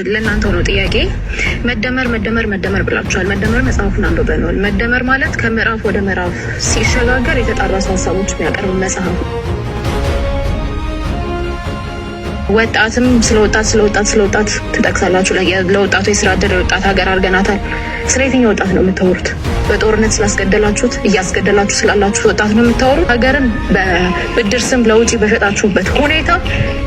ለእናንተው ነው ጥያቄ። መደመር ብላችኋል። መደመር መጽሐፉን አንብበነዋል። መደመር ማለት ከምዕራፍ ወደ ምዕራፍ ሲሸጋገር የተጣረሱ ሀሳቦች የሚያቀርብ መጽሐፍ። ወጣትም ስለወጣት ትጠቅሳላችሁ። ለወጣቱ የስራ ዕድል የወጣት ሀገር አድርገናታል። ስለ የትኛው ወጣት ነው የምታወሩት? በጦርነት ስላስገደላችሁት እያስገደላችሁ ስላላችሁት ወጣት ነው የምታወሩት? ሀገርን በብድር ስም ለውጪ በሸጣችሁበት ሁኔታ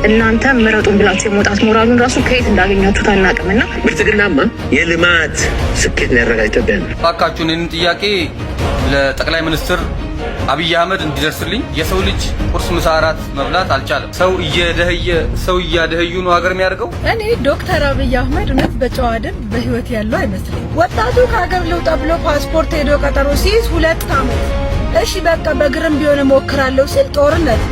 እናንተ ምረጡን ብላችሁ የመውጣት ሞራሉን ራሱ ከየት እንዳገኛችሁት አናውቅምና ብልጽግናማ የልማት ስኬት ያረጋግጥ ኢትዮጵያ ነው። እባካችሁን ይህን ጥያቄ ለጠቅላይ ሚኒስትር አብይ አህመድ እንዲደርስልኝ። የሰው ልጅ ቁርስ፣ ምሳ፣ እራት መብላት አልቻለም። ሰው እያደህዩ ነው ሀገር የሚያደርገው። እኔ ዶክተር አብይ አህመድ እውነት በጨዋ ደም በህይወት ያለው አይመስለኝ። ወጣቱ ከሀገር ልውጣ ብሎ ፓስፖርት ሄዶ ቀጠሮ ሲይዝ 2 ዓመት እሺ በቃ በግርም ቢሆን እሞክራለሁ ሲል ጦርነት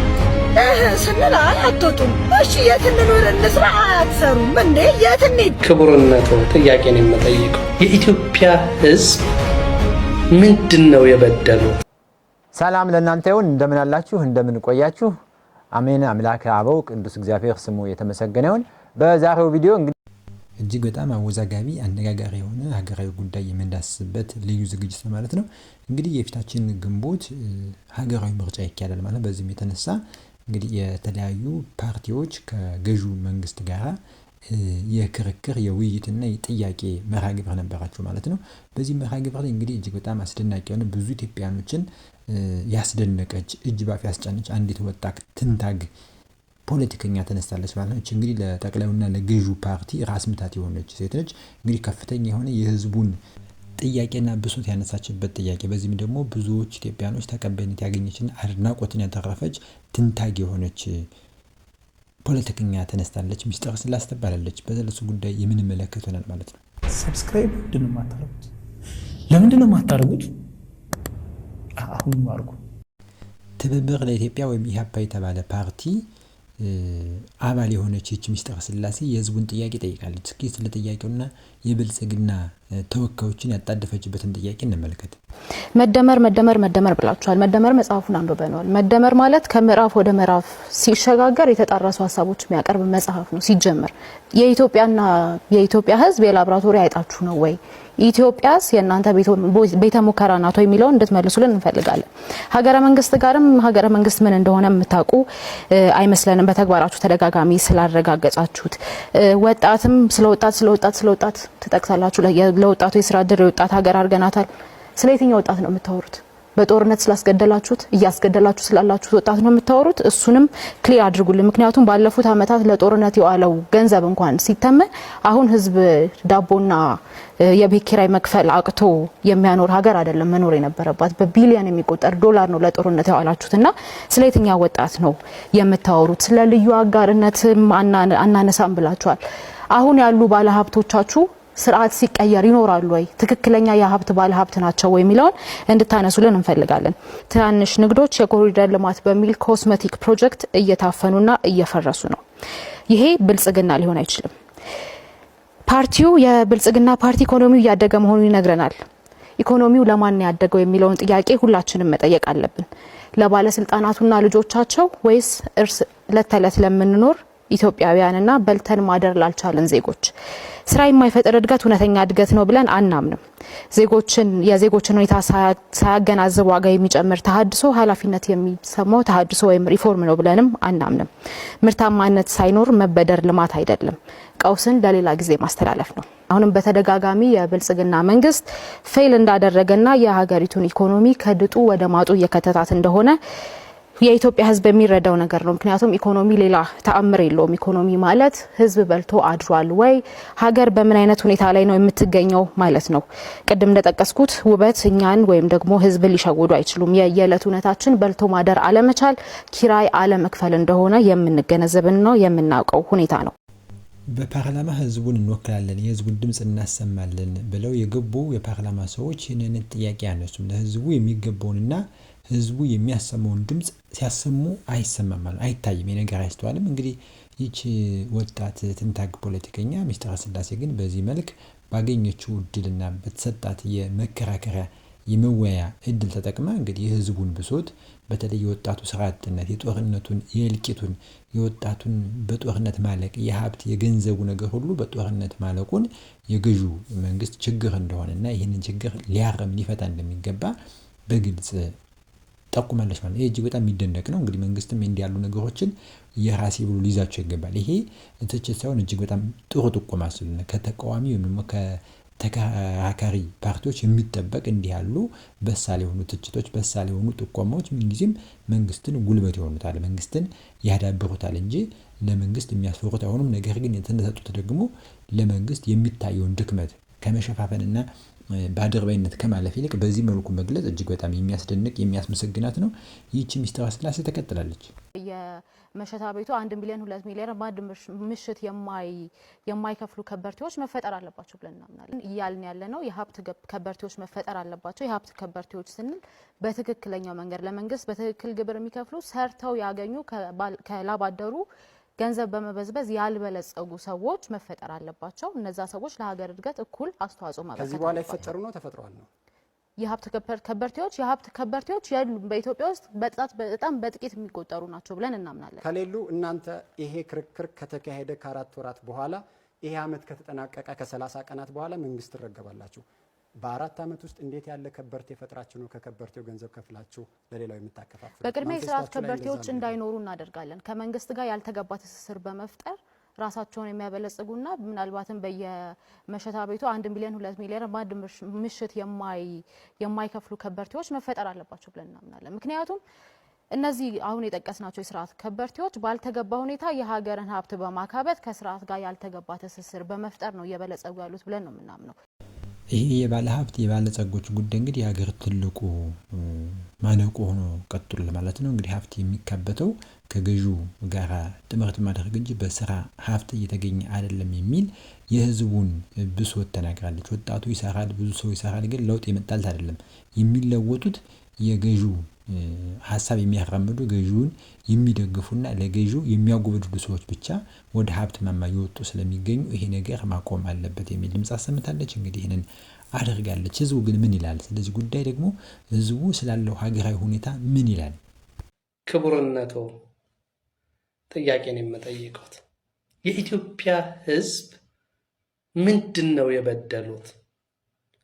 ስንል አትወጡም። እሺ የት እንኑር እንስራ አትሰሩም እንዴ? የት እንሂድ? ክቡርነቱ ጥያቄ ነው የምጠይቀው። የኢትዮጵያ ህዝብ ምንድን ነው የበደለው? ሰላም ለእናንተ ይሁን። እንደምን አላችሁ? እንደምን ቆያችሁ? አሜን። አምላከ አበው ቅዱስ እግዚአብሔር ስሙ የተመሰገነ ይሁን። በዛሬው ቪዲዮ እንግዲህ እጅግ በጣም አወዛጋቢ አነጋጋሪ የሆነ ሀገራዊ ጉዳይ የምንዳስስበት ልዩ ዝግጅት ነው ማለት ነው። እንግዲህ የፊታችን ግንቦት ሀገራዊ ምርጫ ይካሄዳል ማለት ነው። በዚህም የተነሳ እንግዲህ የተለያዩ ፓርቲዎች ከገዢው መንግስት ጋር የክርክር የውይይትና የጥያቄ መርሃ ግብር ነበራቸው ማለት ነው። በዚህ መርሃ ግብር ላይ እንግዲህ እጅግ በጣም አስደናቂ የሆነ ብዙ ኢትዮጵያኖችን ያስደነቀች እጅ ባፍ ያስጫነች አንዲት ወጣት ትንታግ ፖለቲከኛ ተነስታለች ማለት ነው። እንግዲህ ለጠቅላዩና ለገዢው ፓርቲ ራስ ምታት የሆነች ሴት ነች። እንግዲህ ከፍተኛ የሆነ የህዝቡን ጥያቄና ብሶት ያነሳችበት ጥያቄ፣ በዚህም ደግሞ ብዙዎች ኢትዮጵያኖች ተቀባይነት ያገኘችና አድናቆትን ያተረፈች ትንታግ የሆነች ፖለቲከኛ ተነስታለች። ሚስጥረ ስላሴ ትባላለች። በዘለሱ ጉዳይ የምንመለከት ሆናል ማለት ነው። ሰብስክራይብ ለምንድን ነው የማታደርጉት? አሁን ማርጉ። ትብብር ለኢትዮጵያ ወይም ኢህአፓ የተባለ ፓርቲ አባል የሆነች ይህች ሚስጥረ ስላሴ የህዝቡን ጥያቄ ጠይቃለች። እስኪ ስለ ጥያቄውና የብልጽግና ተወካዮችን ያጣደፈችበትን ጥያቄ እንመልከት። መደመር ብላችኋል። መደመር መጽሐፉን አንብበነዋል። መደመር ማለት ከምዕራፍ ወደ ምዕራፍ ሲሸጋገር የተጣረሱ ሀሳቦች የሚያቀርብ መጽሐፍ ነው። ሲጀመር የኢትዮጵያ ህዝብ የላብራቶሪ አይጣችሁ ነው ወይ? ኢትዮጵያስ የእናንተ ቤተ ሙከራ ናት ወይ የሚለውን እንድትመልሱልን እንፈልጋለን። ሀገረ መንግስት ምን እንደሆነ የምታውቁ አይመስለንም፣ በተግባራችሁ ተደጋጋሚ ስላረጋገጫችሁት። ወጣትም ስለወጣት ትጠቅሳላችሁ። ለወጣቱ የስራ ዕድል የወጣት ሀገር አድርገናታል። ስለ የትኛው ወጣት ነው የምታወሩት? በጦርነት ስላስገደላችሁት እያስገደላችሁ ስላላችሁት ወጣት ነው የምታወሩት? እሱንም ክሊር አድርጉልን። ምክንያቱም ባለፉት አመታት ለጦርነት የዋለው ገንዘብ እንኳን ሲተመን አሁን ህዝብ ዳቦና የቤት ኪራይ መክፈል አቅቶ የሚያኖር ሀገር አይደለም መኖር የነበረባት። በቢሊዮን የሚቆጠር ዶላር ነው ለጦርነት ያዋላችሁትና ስለ የትኛው ወጣት ነው የምታወሩት? ስለ ልዩ አጋርነትም አናነሳም ብላችኋል። አሁን ያሉ ባለሀብቶቻችሁ ስርዓት ሲቀየር ይኖራሉ ወይ? ትክክለኛ የሀብት ባለሀብት ናቸው ወይ የሚለውን እንድታነሱልን እንፈልጋለን። ትናንሽ ንግዶች የኮሪደር ልማት በሚል ኮስሜቲክ ፕሮጀክት እየታፈኑና እየፈረሱ ነው። ይሄ ብልጽግና ሊሆን አይችልም። የብልጽግና ፓርቲ ኢኮኖሚው እያደገ መሆኑን ይነግረናል። ኢኮኖሚው ለማን ያደገው የሚለውን ጥያቄ ሁላችንም መጠየቅ አለብን። ለባለስልጣናቱና ልጆቻቸው ወይስ ዕለት ለምንኖር ኢትዮጵያውያንና በልተን ማደር ላልቻለን ዜጎች? ስራ የማይፈጥር እድገት እውነተኛ እድገት ነው ብለን አናምንም። የዜጎችን ሁኔታ ሳያገናዝብ ዋጋ የሚጨምር ተሃድሶ ኃላፊነት የሚሰማው ተሃድሶ ወይም ሪፎርም ነው ብለንም አናምንም። ምርታማነት ሳይኖር መበደር ልማት አይደለም፣ ቀውስን ለሌላ ጊዜ ማስተላለፍ ነው። አሁንም በተደጋጋሚ የብልጽግና መንግስት ፌል እንዳደረገና የሀገሪቱን ኢኮኖሚ ከድጡ ወደ ማጡ እየከተታት እንደሆነ የኢትዮጵያ ህዝብ የሚረዳው ነገር ነው። ምክንያቱም ኢኮኖሚ ሌላ ተአምር የለውም። ኢኮኖሚ ማለት ህዝብ በልቶ አድሯል ወይ፣ ሀገር በምን አይነት ሁኔታ ላይ ነው የምትገኘው ማለት ነው። ቅድም እንደጠቀስኩት ውበት እኛን ወይም ደግሞ ህዝብ ሊሸውዱ አይችሉም። የየዕለት እውነታችን በልቶ ማደር አለመቻል፣ ኪራይ አለመክፈል እንደሆነ የምንገነዘብን ነው የምናውቀው ሁኔታ ነው። በፓርላማ ህዝቡን እንወክላለን፣ የህዝቡን ድምጽ እናሰማለን ብለው የገቡ የፓርላማ ሰዎች ይህንን ጥያቄ ያነሱም። ለህዝቡ የሚገባውንና ህዝቡ የሚያሰማውን ድምጽ ሲያሰሙ አይሰማም ማለት አይታይም። የነገር አይስተዋልም። እንግዲህ ይህች ወጣት ትንታግ ፖለቲከኛ ሚስጥረ ስላሴ ግን በዚህ መልክ ባገኘችው እድልና በተሰጣት የመከራከሪያ የመወያ እድል ተጠቅማ እንግዲህ የህዝቡን ብሶት በተለይ የወጣቱ ስራ አጥነት የጦርነቱን የእልቂቱን የወጣቱን በጦርነት ማለቅ የሀብት የገንዘቡ ነገር ሁሉ በጦርነት ማለቁን የገዢው መንግስት ችግር እንደሆነና ይህንን ችግር ሊያረም ሊፈታ እንደሚገባ በግልጽ ጠቁማለች ማለት ነው። ይሄ እጅግ በጣም የሚደነቅ ነው። እንግዲህ መንግስትም እንዲህ ያሉ ነገሮችን የራሴ ብሎ ሊይዛቸው ይገባል። ይሄ ትችት ሳይሆን እጅግ በጣም ጥሩ ጥቆማ ስለሆነ ከተቃዋሚ ወይም ደግሞ ከተከራካሪ ፓርቲዎች የሚጠበቅ እንዲህ ያሉ በሳል የሆኑ ትችቶች በሳል የሆኑ ጥቆማዎች ምንጊዜም መንግስትን ጉልበት ይሆኑታል፣ መንግስትን ያዳብሩታል እንጂ ለመንግስት የሚያስፈሩት አይሆኑም። ነገር ግን የተሰጡት ደግሞ ለመንግስት የሚታየውን ድክመት ከመሸፋፈንና በአድርባይነት ከማለፍ ይልቅ በዚህ መልኩ መግለጽ እጅግ በጣም የሚያስደንቅ የሚያስመሰግናት ነው። ይህች ሚስጥረ ስላሴ ተከትላለች። የመሸታ ቤቱ 1 ሚሊዮን 2 ሚሊዮን ባድ ምሽት የማይከፍሉ ከበርቴዎች መፈጠር አለባቸው ብለን እናምናለን። እያልን ያለ ነው የሀብት ከበርቴዎች መፈጠር አለባቸው። የሀብት ከበርቴዎች ስንል በትክክለኛው መንገድ ለመንግስት በትክክል ግብር የሚከፍሉ ሰርተው ያገኙ ከላባደሩ ገንዘብ በመበዝበዝ ያልበለጸጉ ሰዎች መፈጠር አለባቸው። እነዛ ሰዎች ለሀገር እድገት እኩል አስተዋጽኦ ማበርከት ከዚህ በኋላ ይፈጠሩ ነው ተፈጥሯል ነው። የሀብት ከበርቴዎች የሉም በኢትዮጵያ ውስጥ በጣም በጥቂት የሚቆጠሩ ናቸው ብለን እናምናለን። ከሌሉ እናንተ ይሄ ክርክር ከተካሄደ ከ4 ወራት በኋላ ይሄ አመት ከተጠናቀቀ ከ30 ቀናት በኋላ መንግስት ትረገባላችሁ። በ4 አመት ውስጥ እንዴት ያለ ከበርቴ ፈጥራችሁ ነው ከከበርቴው ገንዘብ ከፍላችሁ ለሌላው የምታከፋፍሉ? በቅድሚያ የስርዓት ከበርቴዎች እንዳይኖሩ እናደርጋለን። ከመንግስት ጋር ያልተገባ ትስስር በመፍጠር ራሳቸውን የሚያበለጽጉና ምናልባትም በየመሸታ ቤቱ 1 ሚሊዮን 2 ሚሊዮን ባድ ምሽት የማይከፍሉ ከበርቴዎች መፈጠር አለባቸው ብለን እናምናለን። ምክንያቱም እነዚህ አሁን የጠቀስናቸው የስርዓት ከበርቴዎች ባልተገባ ሁኔታ የሀገርን ሀብት በማካበት ከስርዓት ጋር ያልተገባ ትስስር በመፍጠር ነው እየበለጸጉ ያሉት ብለን ነው የምናምነው። ይሄ የባለ ሀብት የባለጸጎች ጉዳይ እንግዲህ የሀገር ትልቁ ማነቆ ሆኖ ቀጥሏል ማለት ነው። እንግዲህ ሀብት የሚካበተው ከገዢው ጋራ ጥምረት ማድረግ እንጂ በስራ ሀብት እየተገኘ አይደለም የሚል የህዝቡን ብሶት ተናግራለች። ወጣቱ ይሰራል፣ ብዙ ሰው ይሰራል፣ ግን ለውጥ የመጣለት አይደለም። የሚለወጡት የገዢው ሀሳብ የሚያራምዱ ገዢውን የሚደግፉና ለገዢው የሚያጎበድዱ ሰዎች ብቻ ወደ ሀብት ማማ ይወጡ ስለሚገኙ ይሄ ነገር ማቆም አለበት የሚል ድምጽ አሰምታለች። እንግዲህ ይሄንን አድርጋለች። ህዝቡ ግን ምን ይላል? ስለዚህ ጉዳይ ደግሞ ህዝቡ ስላለው ሀገራዊ ሁኔታ ምን ይላል? ክቡርነቶ ጥያቄን የምጠይቁት የኢትዮጵያ ህዝብ ምንድነው የበደሉት?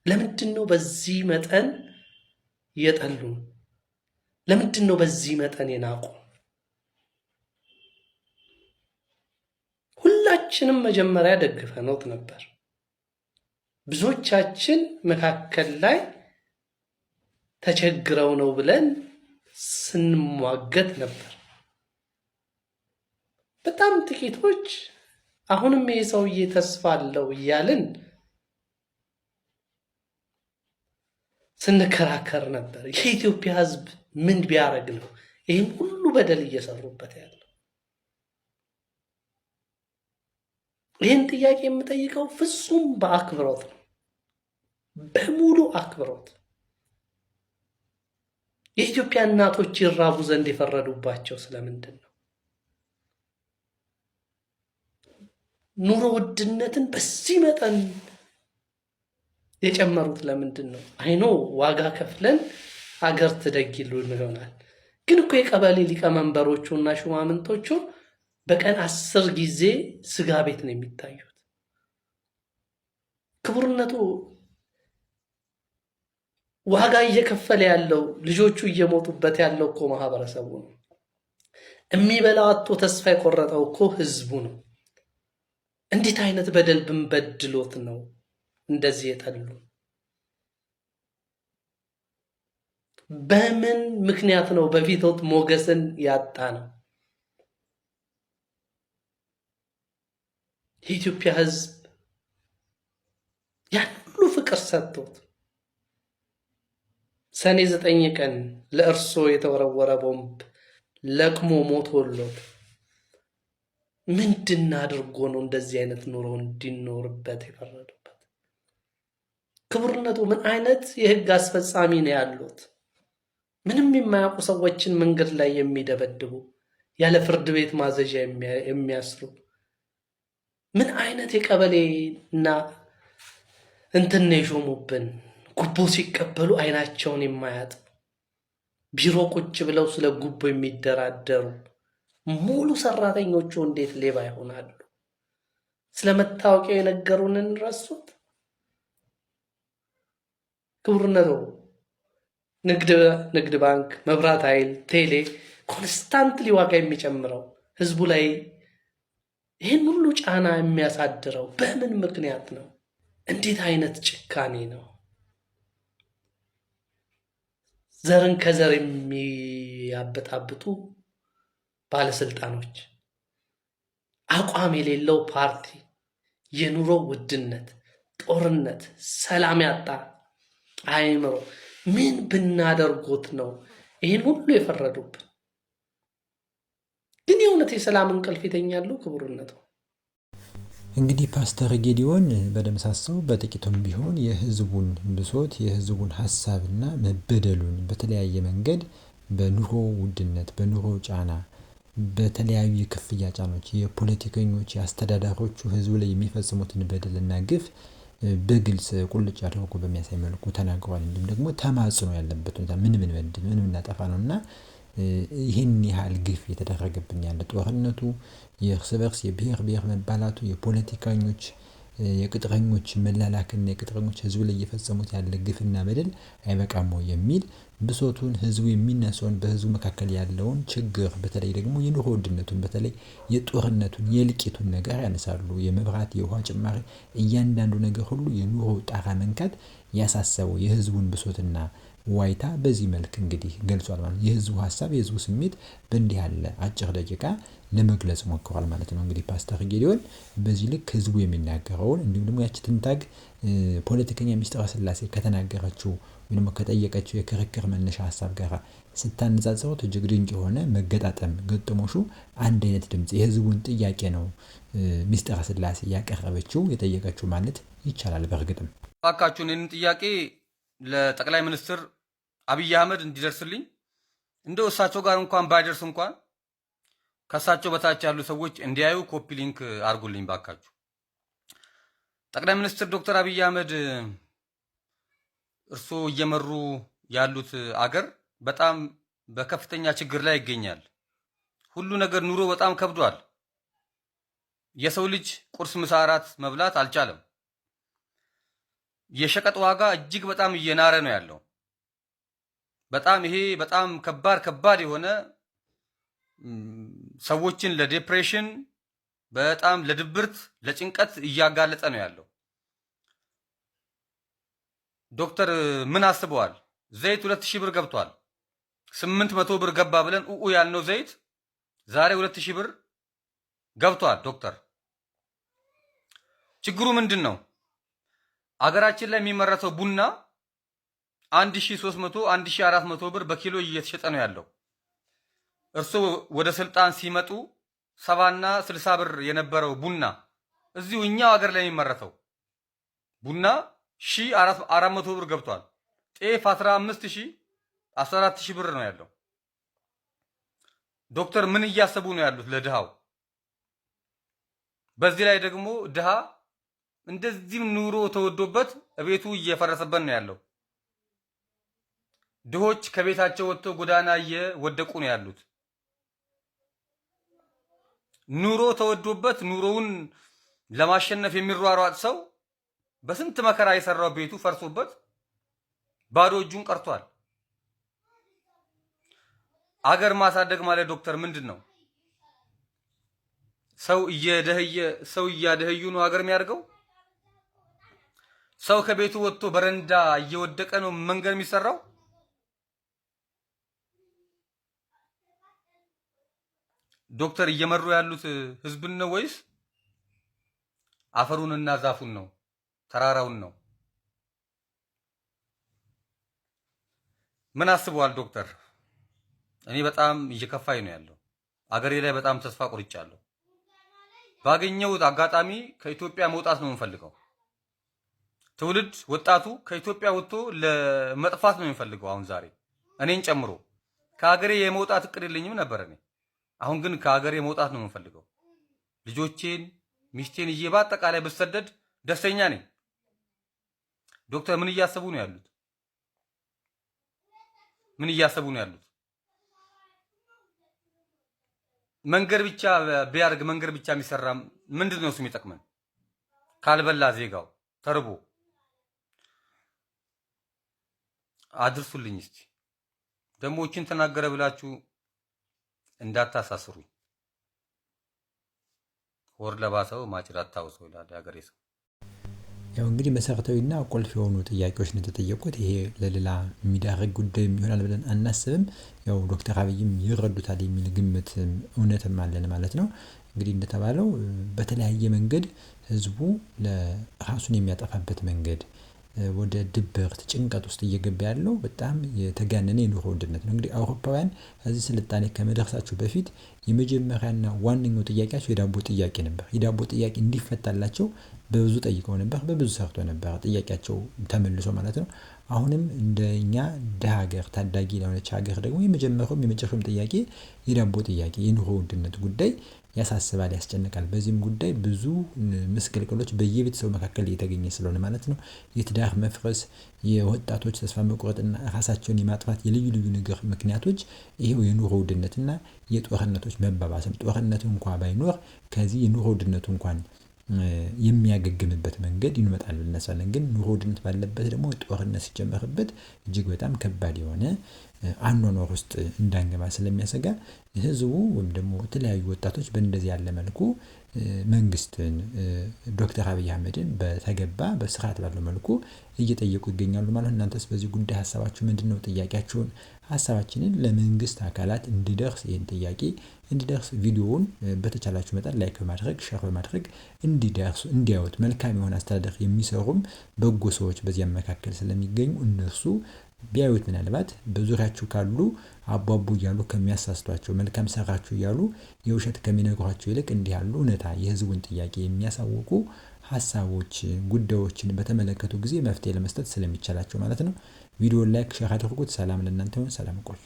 ለምንድነው በዚህ መጠን የጠሉን? ለምንድነው በዚህ መጠን የናቁ? ሁላችንም መጀመሪያ ደግፈነውት ነበር። ብዙዎቻችን መካከል ላይ ተቸግረው ነው ብለን ስንሟገት ነበር። በጣም ጥቂቶች አሁንም ይሄ ሰውዬ ተስፋ አለው እያልን ስንከራከር ነበር። የኢትዮጵያ ህዝብ ምን ቢያደርግ ነው ይህን ሁሉ በደል እየሰሩበት ያለው? ይህን ጥያቄ የምጠይቀው ፍጹም በአክብሮት ነው፣ በሙሉ አክብሮት። የኢትዮጵያ እናቶች ይራቡ ዘንድ የፈረዱባቸው ስለምንድን ነው? ኑሮ ውድነትን በዚህ መጠን የጨመሩት ለምንድን ነው? አይኖ ዋጋ ከፍለን አገር ትደግሉን ይሆናል። ግን እኮ የቀበሌ ሊቀመንበሮቹ እና ሹማምንቶቹ በቀን 10 ጊዜ ስጋ ቤት ነው የሚታዩት። ክቡርነቱ ዋጋ እየከፈለ ያለው ልጆቹ እየሞቱበት ያለው እኮ ማህበረሰቡ ነው። የሚበላው አጥቶ ተስፋ የቆረጠው እኮ ህዝቡ ነው። እንዴት አይነት በደል ብንበድሎት ነው እንደዚህ የጠሉ? በምን ምክንያት ነው በፊቶት ሞገስን ያጣ ነው? የኢትዮጵያ ህዝብ ያን ሁሉ ፍቅር ሰጥቶት ሰኔ 9 ቀን ለእርሶ የተወረወረ ቦምብ ለቅሞ ሞቶሎት ምንድን አድርጎ ነው እንደዚህ አይነት ኑሮ እንዲኖርበት የፈረዱበት? ክቡርነቱ ምን አይነት የህግ አስፈጻሚ ነው ያሉት? ምንም የማያውቁ ሰዎችን መንገድ ላይ የሚደበድቡ፣ ያለ ፍርድ ቤት ማዘዣ የሚያስሩ ምን አይነት የቀበሌና እንትን የሾሙብን? ጉቦ ሲቀበሉ አይናቸውን የማያጥቡ ቢሮ ቁጭ ብለው ስለ ጉቦ የሚደራደሩ ሙሉ ሰራተኞቹ እንዴት ሌባ ይሆናሉ? ስለ መታወቂያው የነገሩንን ረሱት? ክቡርነቱ ንግድ ባንክ፣ መብራት ኃይል፣ ቴሌ ኮንስታንትሊ ዋጋ የሚጨምረው ህዝቡ ላይ ይህን ሁሉ ጫና የሚያሳድረው በምን ምክንያት ነው? እንዴት አይነት ጭካኔ ነው? ዘርን ከዘር የሚያበጣብጡ ባለስልጣኖች፣ አቋም የሌለው ፓርቲ፣ የኑሮ ውድነት፣ ጦርነት፣ ሰላም ያጣ አይምሮ ምን ብናደርጎት ነው ይህን ሁሉ የፈረዱብን? ግን የእውነት የሰላም እንቅልፍ ይተኛሉ? ክቡርነቱ እንግዲህ ፓስተር ጌዲዮን በደምሳሳው በጥቂቱም ቢሆን የህዝቡን ብሶት የህዝቡን ሀሳብና መበደሉን በተለያየ መንገድ በኑሮ ውድነት በኑሮ ጫና በተለያዩ የክፍያ ጫኖች የፖለቲከኞች የአስተዳዳሪዎቹ ህዝቡ ላይ የሚፈጽሙትን በደልና ግፍ በግልጽ ቁልጭ አድርጎ በሚያሳይ መልኩ ተናግሯል። እንዲሁም ደግሞ ተማጽኖ ያለበት ሁኔታ ምን በድል ምን እናጠፋ ነውና ይህን ያህል ግፍ የተደረገብን ያለ ጦርነቱ የእርስ በርስ የብሔር መባላቱ የፖለቲከኞች የቅጥረኞች መላላክና የቅጥረኞች ህዝቡ ላይ እየፈጸሙት ያለ ግፍና በደል አይበቃም ወይ የሚል ብሶቱን ህዝቡ የሚነሳውን በህዝቡ መካከል ያለውን ችግር በተለይ ደግሞ የኑሮ ውድነቱን በተለይ የጦርነቱን የልቂቱን ነገር ያነሳሉ። የመብራት የውሃ ጭማሪ እያንዳንዱ ነገር ሁሉ የኑሮ ጣራ መንካት ያሳሰበው የህዝቡን ብሶትና ዋይታ በዚህ መልክ እንግዲህ ገልጿል ማለት የህዝቡ ሐሳብ የህዝቡ ስሜት በእንዲህ ያለ አጭር ደቂቃ ለመግለጽ ሞክሯል ማለት ነው። እንግዲህ ፓስተር ጌዲዮን በዚህ ልክ ህዝቡ የሚናገረውን እንዲሁም ደግሞ ያቺ ትንታግ ፖለቲከኛ ሚስጥረ ስላሴ ከተናገረችው ወይም ከጠየቀችው የክርክር መነሻ ሐሳብ ጋር ስታነጻጽሩት እጅግ ድንቅ የሆነ መገጣጠም ገጥሞሹ አንድ አይነት ድምጽ የህዝቡን ጥያቄ ነው ሚስጥረ ስላሴ ያቀረበችው የጠየቀችው ማለት ይቻላል። በእርግጥም ባካችሁን ይህንን ጥያቄ ለጠቅላይ ሚኒስትር አብይ አህመድ እንዲደርስልኝ እንደው እሳቸው ጋር እንኳን ባይደርስ እንኳን ከእሳቸው በታች ያሉ ሰዎች እንዲያዩ ኮፒ ሊንክ አድርጉልኝ ባካችሁ። ጠቅላይ ሚኒስትር ዶክተር አብይ አህመድ እርስዎ እየመሩ ያሉት አገር በጣም በከፍተኛ ችግር ላይ ይገኛል። ሁሉ ነገር ኑሮ በጣም ከብዷል። የሰው ልጅ ቁርስ፣ ምሳ፣ እራት መብላት አልቻለም። የሸቀጥ ዋጋ እጅግ በጣም እየናረ ነው ያለው። ይሄ በጣም ከባድ የሆነ ሰዎችን ለዲፕሬሽን በጣም ለድብርት ለጭንቀት እያጋለጠ ነው ያለው። ዶክተር ምን አስበዋል? ዘይት 2000 ብር ገብቷል። 800 ብር ገባ ብለን ያልነው ዘይት ዛሬ 2000 ብር ገብቷል። ዶክተር ችግሩ ምንድን ነው? አገራችን ላይ የሚመረተው ቡና 1300 1400 ብር በኪሎ እየተሸጠ ነው ያለው። እርስዎ ወደ ስልጣን ሲመጡ 70 እና 60 ብር የነበረው ቡና እዚሁ እኛው ሀገር ላይ የሚመረተው ቡና 1400 ብር ገብቷል። ጤፍ 15000 14000 ብር ነው ያለው። ዶክተር ምን እያሰቡ ነው ያሉት ለድሃው? በዚህ ላይ ደግሞ ድሃ እንደዚህ ኑሮ ተወዶበት ቤቱ እየፈረሰበት ነው ያለው። ድሆች ከቤታቸው ወጥተው ጎዳና እየወደቁ ነው ያሉት። ኑሮ ተወዶበት ኑሮውን ለማሸነፍ የሚሯሯጥ ሰው በስንት መከራ የሰራው ቤቱ ፈርሶበት ባዶ እጁን ቀርቷል። አገር ማሳደግ ማለት ዶክተር ምንድን ነው? ሰው እያደህዩ ነው አገር የሚያደርገው? ሰው ከቤቱ ወጥቶ በረንዳ እየወደቀ ነው መንገድ የሚሰራው? ዶክተር እየመሩ ያሉት ህዝብን ነው ወይስ አፈሩንና ዛፉን ነው ተራራውን ነው? ምን አስበዋል ዶክተር? እኔ በጣም እየከፋኝ ነው ያለው። አገሬ ላይ በጣም ተስፋ ቆርጫለሁ። ባገኘሁት አጋጣሚ ከኢትዮጵያ መውጣት ነው የምፈልገው። ትውልድ ወጣቱ ከኢትዮጵያ ወጥቶ ለመጥፋት ነው የሚፈልገው። አሁን ዛሬ እኔን ጨምሮ ከሀገሬ የመውጣት እቅድ የለኝም ነበር እኔ። አሁን ግን ከሀገሬ መውጣት ነው የምፈልገው። ልጆቼን ሚስቴን ይዤ በአጠቃላይ ብሰደድ ደስተኛ ነኝ። ዶክተር ምን እያሰቡ ነው ያሉት? ምን እያሰቡ ነው ያሉት? መንገድ ብቻ ቢያርግ መንገድ ብቻ የሚሰራ ምንድነው እሱ የሚጠቅመን? ካልበላ ዜጋው ተርቦ አድርሱልኝ። እስቲ ደግሞ እቺን ተናገረ ብላችሁ እንዳታሳስሩኝ። ወር ለባሰው ማጭራት ታውሰው ይላል ያገሬ ሰው። ያው እንግዲህ መሰረታዊና ቁልፍ የሆኑ ጥያቄዎች ነው የተጠየቁት። ይሄ ለሌላ የሚዳርግ ጉዳይ ይሆናል ብለን አናስብም። ያው ዶክተር አብይም ይረዱታል የሚል ግምት እውነትም አለን ማለት ነው። እንግዲህ እንደተባለው በተለያየ መንገድ ህዝቡ ለራሱን የሚያጠፋበት መንገድ ወደ ድብርት ጭንቀት ውስጥ እየገባ ያለው በጣም የተጋነነ የኑሮ ውድነት ነው። እንግዲህ አውሮፓውያን እዚህ ስልጣኔ ከመድረሳቸው በፊት የመጀመሪያና ዋነኛው ጥያቄያቸው የዳቦ ጥያቄ ነበር። የዳቦ ጥያቄ እንዲፈታላቸው በብዙ ጠይቀው ነበር፣ በብዙ ሰርቶ ነበር ጥያቄያቸው ተመልሶ ማለት ነው። አሁንም እንደኛ ሀገር ታዳጊ ለሆነች ሀገር ደግሞ የመጀመሪያውም የመጨረሻውም ጥያቄ የዳቦ ጥያቄ የኑሮ ውድነት ጉዳይ ያሳስባል፣ ያስጨንቃል። በዚህም ጉዳይ ብዙ ምስቅልቅሎች በየቤተሰቡ መካከል እየተገኘ ስለሆነ ማለት ነው የትዳር መፍረስ፣ የወጣቶች ተስፋ መቁረጥና ራሳቸውን የማጥፋት የልዩ ልዩ ነገር ምክንያቶች ይሄው የኑሮ ውድነትና የጦርነቶች መባባስ ነው። ጦርነቱ እንኳን ባይኖር ከዚህ የኑሮ ውድነቱ እንኳን የሚያገግምበት መንገድ ይመጣል ብለን እናስባለን። ግን ኑሮ ውድነት ባለበት ደግሞ ጦርነት ሲጨመርበት እጅግ በጣም ከባድ የሆነ አኗኗር ውስጥ እንዳንገባ ስለሚያሰጋ ህዝቡ ወይም ደግሞ የተለያዩ ወጣቶች በእንደዚህ ያለ መልኩ መንግስትን ዶክተር አብይ አህመድን በተገባ በስርዓት ባለው መልኩ እየጠየቁ ይገኛሉ ማለት ነው። እናንተስ በዚህ ጉዳይ ሀሳባችሁ ምንድነው? ጥያቄያችሁን ሀሳባችንን ለመንግስት አካላት እንዲደርስ ይህን ጥያቄ እንዲደርስ ቪዲዮውን በተቻላችሁ መጠን ላይክ በማድረግ ሼር በማድረግ እንዲደርሱ እንዲያዩት መልካም የሆነ አስተዳደር የሚሰሩም በጎ ሰዎች በዚያ መካከል ስለሚገኙ እነሱ ቢያዩት ምናልባት በዙሪያችሁ ካሉ አቧቡ እያሉ ከሚያሳስቷቸው መልካም ሰራችሁ እያሉ የውሸት ከሚነግሯቸው ይልቅ እንዲህ ያሉ እውነታ የህዝቡን ጥያቄ የሚያሳውቁ ሀሳቦች ጉዳዮችን በተመለከቱ ጊዜ መፍትሄ ለመስጠት ስለሚቻላቸው ማለት ነው። ቪዲዮውን ላይክ ሼር አድርጉት። ሰላም ለእናንተ ይሁን። ሰላም ቆዩ።